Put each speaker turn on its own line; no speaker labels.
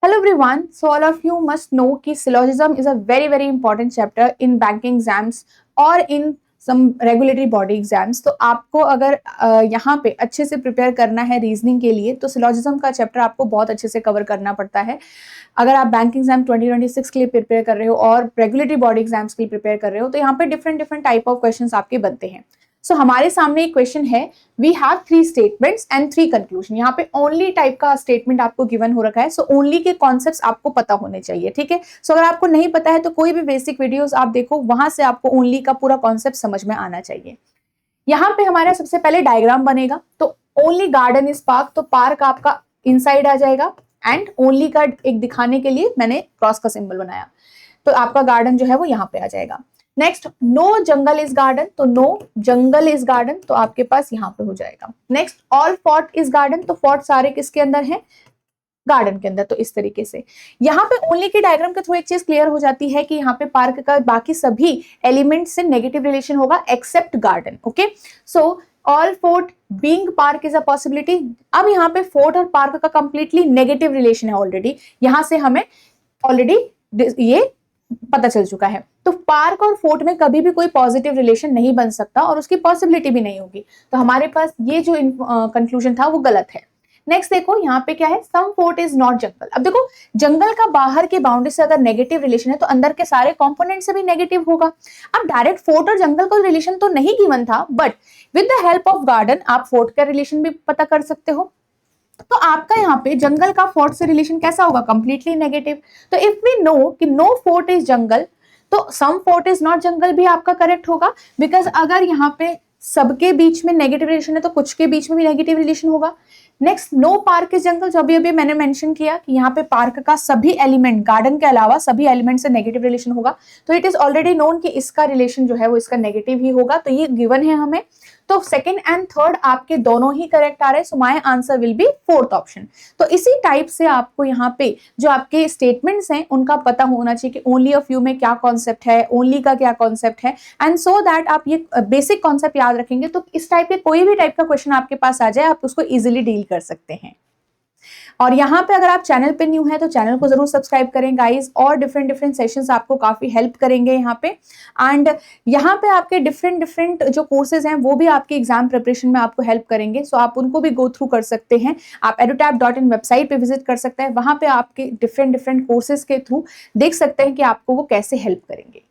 Hello everyone. So all of you must know कि syllogism is a very important chapter in banking exams or in some regulatory body exams. तो आपको अगर यहाँ पे अच्छे से प्रिपेयर करना है रीजनिंग के लिए तो सिलॉजिज्म का चैप्टर आपको बहुत अच्छे से कवर करना पड़ता है। अगर आप बैंक एग्जाम 2026 के लिए प्रिपेयर कर रहे हो और रेगुलेटरी बॉडी एग्जाम्स के लिए प्रिपेयर कर रहे हो तो यहाँ पे डिफरेंट टाइप ऑफ क्वेश्चंस आपके बनते हैं। सो हमारे सामने एक क्वेश्चन है, we have 3 statements and 3 conclusion. यहाँ पे ओनली टाइप का स्टेटमेंट आपको गिवन हो रखा है, सो ओनली के कॉन्सेप्ट्स आपको पता होने चाहिए, ठीक है। सो अगर आपको नहीं पता है तो कोई भी बेसिक वीडियोस आप देखो, वहां से आपको ओनली का पूरा कॉन्सेप्ट समझ में आना चाहिए। यहाँ पे हमारा सबसे पहले डायग्राम बनेगा, तो ओनली गार्डन इज पार्क, तो पार्क आपका इनसाइड आ जाएगा एंड ओनली का एक दिखाने के लिए मैंने क्रॉस का सिंबल बनाया, तो आपका गार्डन जो है वो यहाँ पे आ जाएगा। Next, no jungle is garden, तो नो जंगल इज गार्डन तो आपके पास यहाँ पे हो जाएगा। Next, all fort is garden, तो फोर्ट सारे किसके अंदर है, गार्डन के अंदर। तो इस तरीके से यहाँ पे ओनली की डायग्राम के थ्रू एक चीज क्लियर हो जाती है कि यहाँ पे पार्क का बाकी सभी एलिमेंट से नेगेटिव रिलेशन होगा except garden. Okay, so all fort being park is a possibility. अब यहाँ पे फोर्ट और पार्क का कंप्लीटली नेगेटिव रिलेशन है ऑलरेडी, यहां से हमें ऑलरेडी ये पता चल चुका है। तो पार्क और फोर्ट में कभी भी कोई पॉजिटिव रिलेशन नहीं बन सकता और उसकी पॉसिबिलिटी भी नहीं होगी, तो हमारे पास ये जो कंक्लूजन था वो गलत है। नेक्स्ट देखो यहाँ पे क्या है, सम फोर्ट इज नॉट जंगल। अब देखो, जंगल का बाहर के बाउंड्री से अगर नेगेटिव रिलेशन है तो अंदर के सारे कंपोनेंट से भी नेगेटिव होगा। अब डायरेक्ट फोर्ट और जंगल का रिलेशन तो नहीं गिवन था, but with the help of garden आप फोर्ट का रिलेशन भी पता कर सकते हो। तो आपका यहाँ पे जंगल का फोर्ट से रिलेशन कैसा होगा, कंप्लीटली नेगेटिव। तो इफ वी नो कि नो फोर्ट इज जंगल, तो सम फोर्ट इज नॉट जंगल भी आपका करेक्ट होगा, बिकॉज अगर यहाँ पे सबके बीच में नेगेटिव रिलेशन है तो कुछ के बीच में भी नेगेटिव रिलेशन होगा। नेक्स्ट, नो पार्क इज जंगल, जो अभी मैंने मेंशन किया कि यहाँ पे पार्क का सभी एलिमेंट, गार्डन के अलावा सभी एलिमेंट से नेगेटिव रिलेशन होगा, तो इट इज ऑलरेडी नोन कि इसका रिलेशन जो है वो इसका नेगेटिव ही होगा, तो ये गिवन है हमें। तो सेकंड एंड थर्ड आपके दोनों ही करेक्ट आ रहे हैं, so my answer will be fourth option. तो इसी टाइप से आपको यहाँ पे जो आपके स्टेटमेंट्स हैं उनका पता होना चाहिए कि ओनली ऑफ यू में क्या कॉन्सेप्ट है, ओनली का क्या कॉन्सेप्ट है, एंड सो दैट आप ये बेसिक कॉन्सेप्ट याद रखेंगे तो इस टाइप के कोई भी टाइप का क्वेश्चन आपके पास आ जाए आप उसको इजिली डील कर सकते हैं। और यहाँ पे अगर आप चैनल पे न्यू है तो चैनल को जरूर सब्सक्राइब करें गाइस, और डिफरेंट सेशंस आपको काफी हेल्प करेंगे यहाँ पे। एंड यहाँ पे आपके डिफरेंट जो कोर्सेज हैं वो भी आपके एग्जाम प्रिपरेशन में आपको हेल्प करेंगे, सो आप उनको भी गो थ्रू कर सकते हैं। आप edutap.in वेबसाइट पे विजिट कर सकते हैं, वहां पे आपके डिफरेंट कोर्सेज के थ्रू देख सकते हैं कि आपको वो कैसे हेल्प करेंगे।